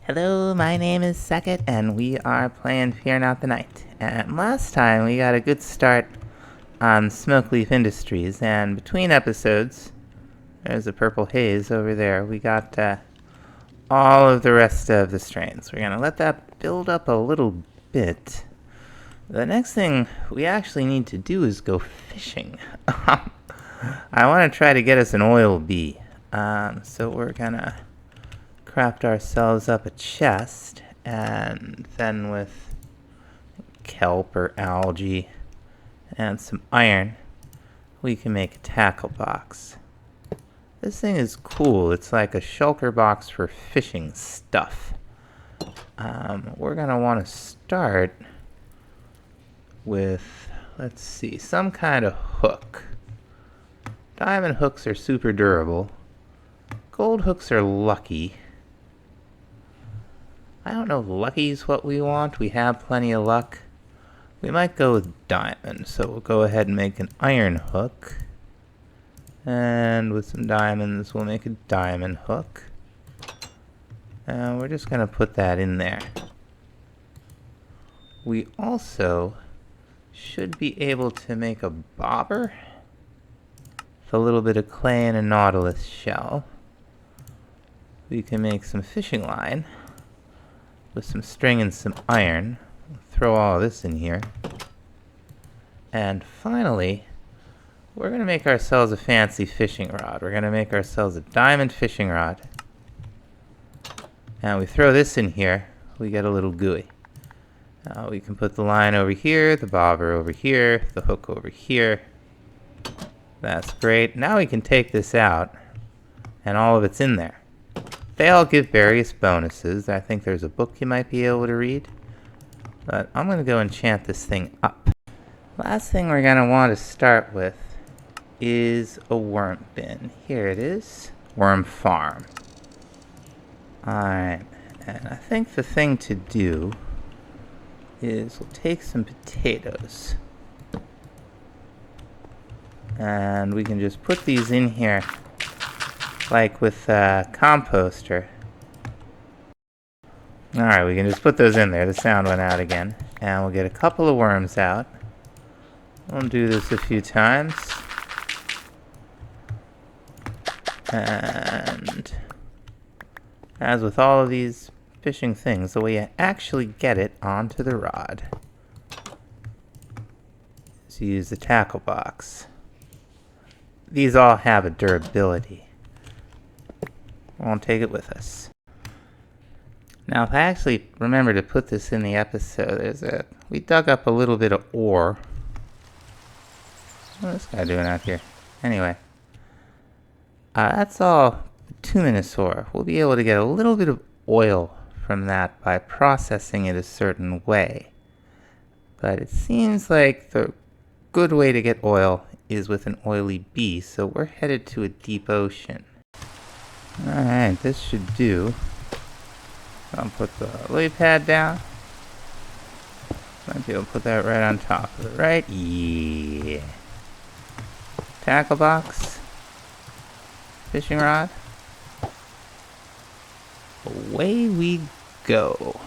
Hello, my name is Sekit, and we are playing Fear Not the Night. And last time we got a good start on Smokeleaf Industries, and between episodes, there's a purple haze over there. We got all of the rest of the strains. We're gonna let that build up a little bit. The next thing we actually need to do is go fishing. I want to try to get us an oil bee. So we're gonna craft ourselves up a chest, and then with kelp or algae and some iron, we can make a tackle box. This thing is cool. It's like a shulker box for fishing stuff. We're gonna want to start with, let's see, some kind of hook. Diamond hooks are super durable. Gold hooks are lucky. I don't know if lucky's what we want. We have plenty of luck. We might go with diamond, so we'll go ahead and make an iron hook. And with some diamonds, we'll make a diamond hook. And we're just gonna put that in there. We also should be able to make a bobber with a little bit of clay and a nautilus shell. We can make some fishing line with some string and some iron. Throw all of this in here. And finally, we're going to make ourselves a fancy fishing rod. We're going to make ourselves a diamond fishing rod. And we throw this in here, we get a little GUI. We can put the line over here, the bobber over here, the hook over here. That's great. Now we can take this out, and all of it's in there. They all give various bonuses. I think there's a book you might be able to read. But I'm going to go enchant this thing up. Last thing we're going to want to start with is a worm bin. Here it is. Worm farm. Alright. And I think the thing to do is we'll take some potatoes. And we can just put these in here like with a composter. Alright, we can just put those in there. The sound went out again. And we'll get a couple of worms out. We'll do this a few times. And as with all of these fishing things, the way you actually get it onto the rod is you use the tackle box. These all have a durability. We won't take it with us. Now, if I actually remember to put this in the episode, we dug up a little bit of ore. What's this guy doing out here? Anyway, that's all bituminous ore. We'll be able to get a little bit of oil from that by processing it a certain way. But it seems like the good way to get oil is with an oily bee, so we're headed to a deep ocean. Alright, this should do. I'll put the lily pad down. Might be able to put that right on top of it, right? Yeah. Tackle box. Fishing rod. Away we go.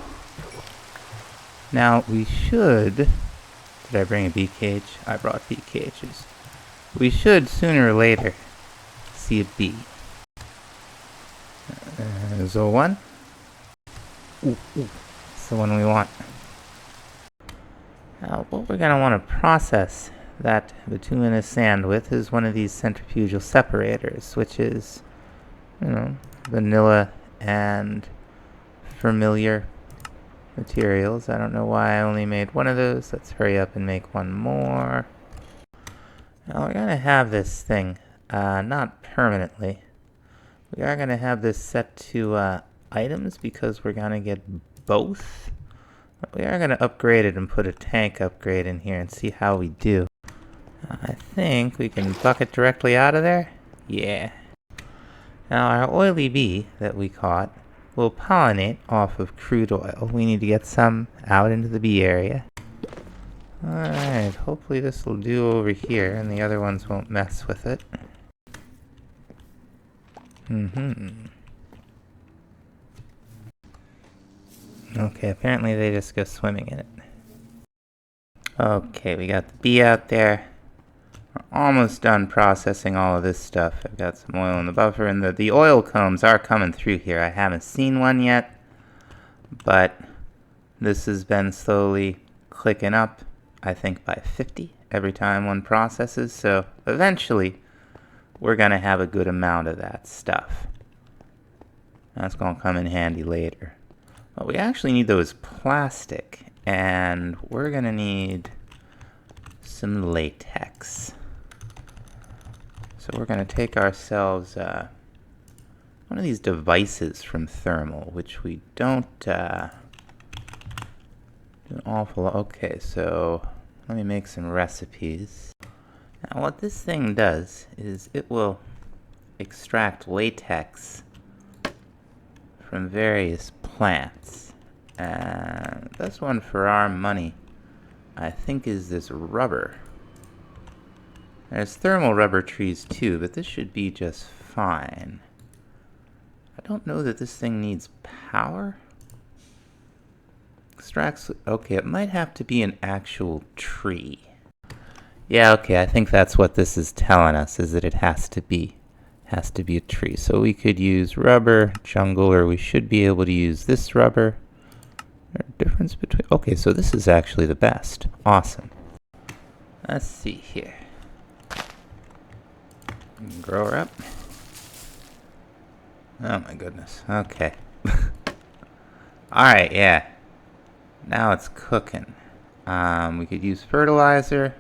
Now we should... Did I bring a bee cage? I brought bee cages. We should, sooner or later, see a bee. There's a one. Ooh, that's the one we want. Now, what we're going to want to process that bituminous sand with is one of these centrifugal separators, which is, vanilla and familiar materials. I don't know why I only made one of those. Let's hurry up and make one more. Now, we're going to have this thing, not permanently. We are going to have this set to items because we're going to get both. We are going to upgrade it and put a tank upgrade in here and see how we do. I think we can bucket directly out of there. Yeah. Now our oily bee that we caught will pollinate off of crude oil. We need to get some out into the bee area. Alright, hopefully this will do over here and the other ones won't mess with it. Okay, apparently they just go swimming in it. Okay, we got the bee out there. We're almost done processing all of this stuff. I've got some oil in the buffer, and the oil combs are coming through here. I haven't seen one yet, but this has been slowly clicking up, I think by 50 every time one processes, so eventually we're going to have a good amount of that stuff. That's going to come in handy later. But we actually need those plastic, and we're going to need some latex. So we're going to take ourselves one of these devices from Thermal, which we don't do an awful lot. Okay, so let me make some recipes. Now what this thing does is it will extract latex from various plants. And this one for our money, I think, is this rubber. There's thermal rubber trees too, but this should be just fine. I don't know that this thing needs power. Extracts, okay, it might have to be an actual tree. Yeah, okay, I think that's what this is telling us, is that it has to be a tree. So we could use rubber, jungle, or we should be able to use this rubber. Difference between, okay, so this is actually the best. Awesome. Let's see here. Grow her up. Oh my goodness. Okay. Alright, yeah. Now it's cooking. We could use fertilizer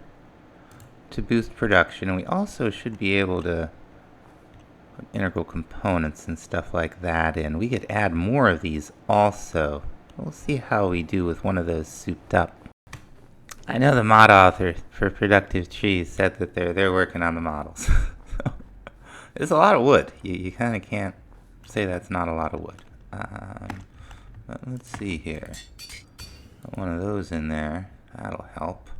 to boost production, and we also should be able to put integral components and stuff like that in. We could add more of these also. We'll see how we do with one of those souped up. I know the mod author for Productive Trees said that they're working on the models. So, it's a lot of wood. You kind of can't say that's not a lot of wood. But let's see here. Put one of those in there. That'll help.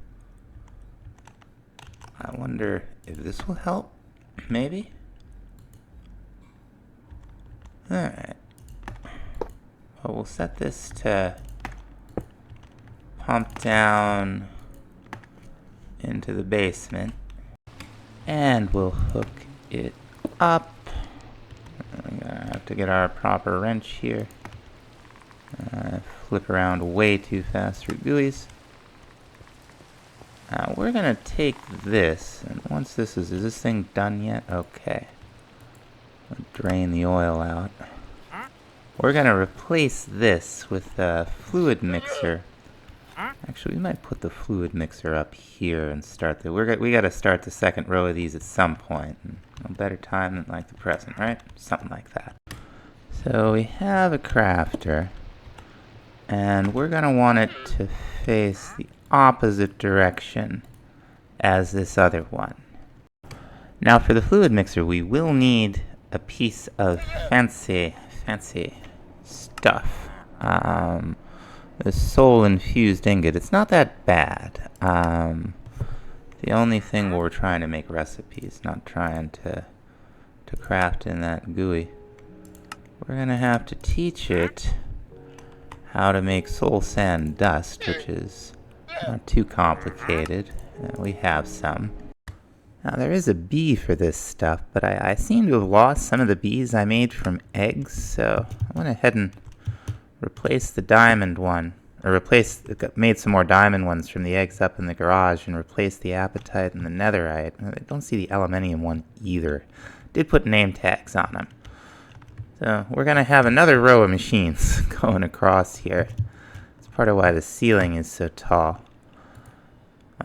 I wonder if this will help. Maybe? Alright. Well, we'll set this to pump down into the basement, and we'll hook it up. We're gonna have to get our proper wrench here. Flip around way too fast for GUIs. Now we're gonna take this, and once is this thing done yet? Okay. I'll drain the oil out. We're gonna replace this with a fluid mixer. Actually, we might put the fluid mixer up here and start the. We gotta start the second row of these at some point. No better time than like the present, right? Something like that. So we have a crafter, and we're gonna want it to face the opposite direction as this other one. Now for the fluid mixer, we will need a piece of fancy stuff. The soul infused ingot. It's not that bad. The only thing we're trying to make recipes, not trying to craft in that GUI. We're gonna have to teach it how to make soul sand dust, which is not too complicated. We have some. Now there is a bee for this stuff, but I seem to have lost some of the bees I made from eggs, so I went ahead and replaced the diamond one, or made some more diamond ones from the eggs up in the garage, and replaced the apatite and the netherite. I don't see the aluminium one either. Did put name tags on them. So we're going to have another row of machines going across here. That's part of why the ceiling is so tall.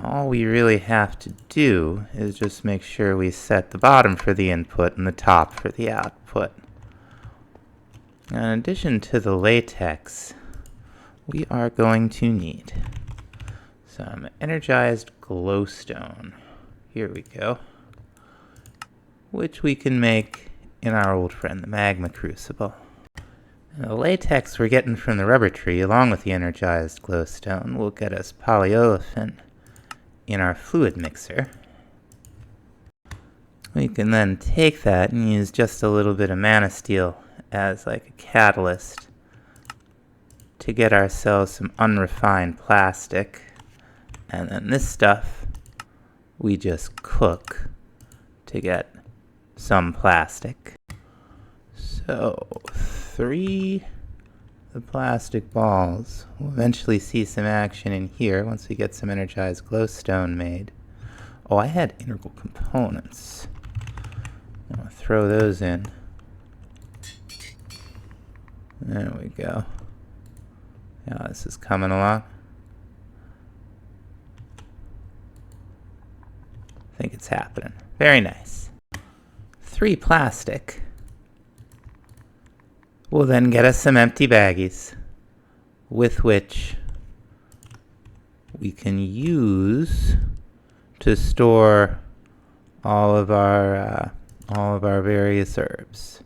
All we really have to do is just make sure we set the bottom for the input and the top for the output. Now, in addition to the latex, we are going to need some energized glowstone. Here we go. Which we can make in our old friend, the magma crucible. Now, the latex we're getting from the rubber tree, along with the energized glowstone, will get us polyolefin in our fluid mixer. We can then take that and use just a little bit of mana steel as like a catalyst to get ourselves some unrefined plastic. And then this stuff we just cook to get some plastic. So 3 the plastic balls. We'll eventually see some action in here once we get some energized glowstone made. Oh, I had integral components. I'll throw those in. There we go. Yeah, this is coming along. I think it's happening. Very nice. 3 plastic. We'll then get us some empty baggies with which we can use to store all of our various herbs.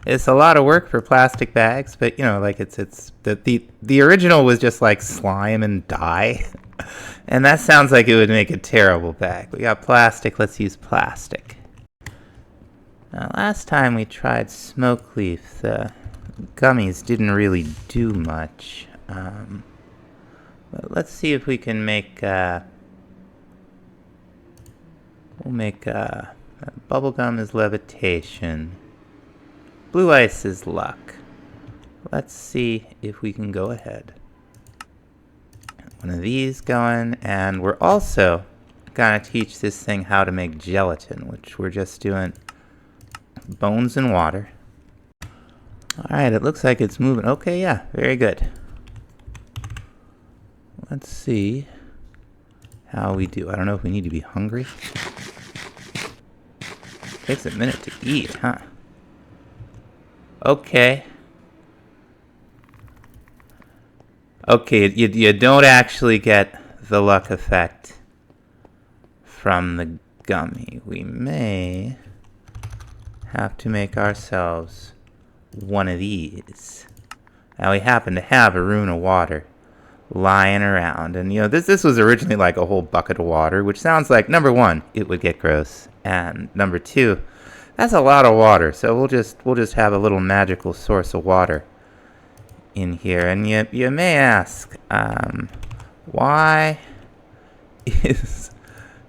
It's a lot of work for plastic bags, but you know, like it's the original was just like slime and dye, and that sounds like it would make a terrible bag. We got plastic. Let's use plastic. Now, last time we tried Smokeleaf, the gummies didn't really do much. But let's see if we can make. We'll make bubblegum is levitation. Blue ice is luck. Let's see if we can go ahead. One of these going, and we're also gonna teach this thing how to make gelatin, which we're just doing bones and water. Alright, it looks like it's moving. Okay, yeah, very good. Let's see how we do. I don't know if we need to be hungry. Takes a minute to eat, huh? Okay. Okay, you don't actually get the luck effect from the gummy. We may have to make ourselves one of these. Now we happen to have a rune of water lying around, and you know this was originally like a whole bucket of water, which sounds like, number one, it would get gross, and number two, that's a lot of water. So we'll just have a little magical source of water in here. And you may ask, why is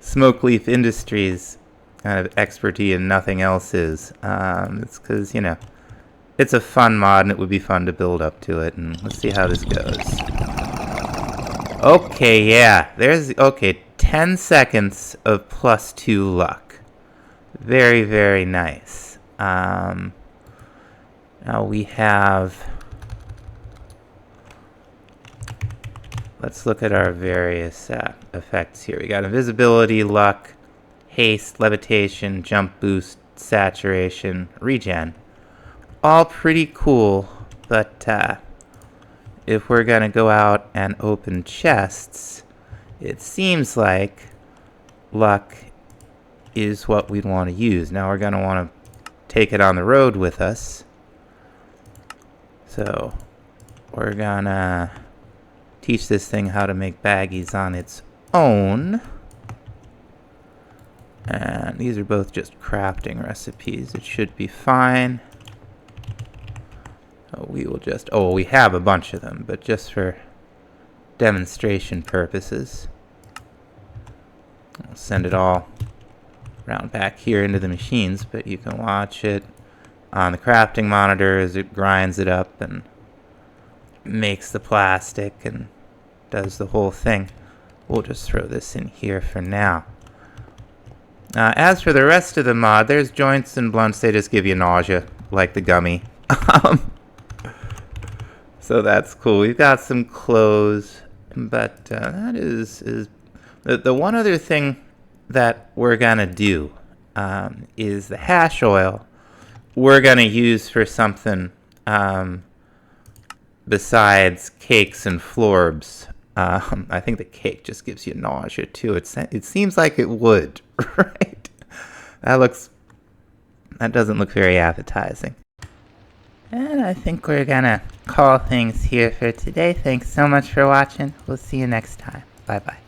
Smokeleaf Industries kind of expertise and nothing else is? It's because, you know, it's a fun mod and it would be fun to build up to it. And let's see how this goes. Okay, yeah, okay, 10 seconds of +2 luck. Very, very nice. Now we have... Let's look at our various effects here. We got invisibility, luck, haste, levitation, jump boost, saturation, regen. All pretty cool, but if we're gonna go out and open chests, it seems like luck is what we'd want to use. Now we're gonna want to take it on the road with us. So we're gonna teach this thing how to make baggies on its own. And these are both just crafting recipes. It should be fine. We will just, we have a bunch of them, but just for demonstration purposes, I'll send it all around back here into the machines, but you can watch it on the crafting monitor as it grinds it up and makes the plastic and does the whole thing. We'll just throw this in here for now. As for the rest of the mod, there's joints and blunts. They just give you nausea, like the gummy. So that's cool. We've got some clothes, but that is the one other thing that we're gonna do is the hash oil we're gonna use for something besides cakes and florbs. I think the cake just gives you nausea too. It seems like it would, right? That doesn't look very appetizing. And I think we're gonna call things here for today. Thanks so much for watching. We'll see you next time. Bye bye.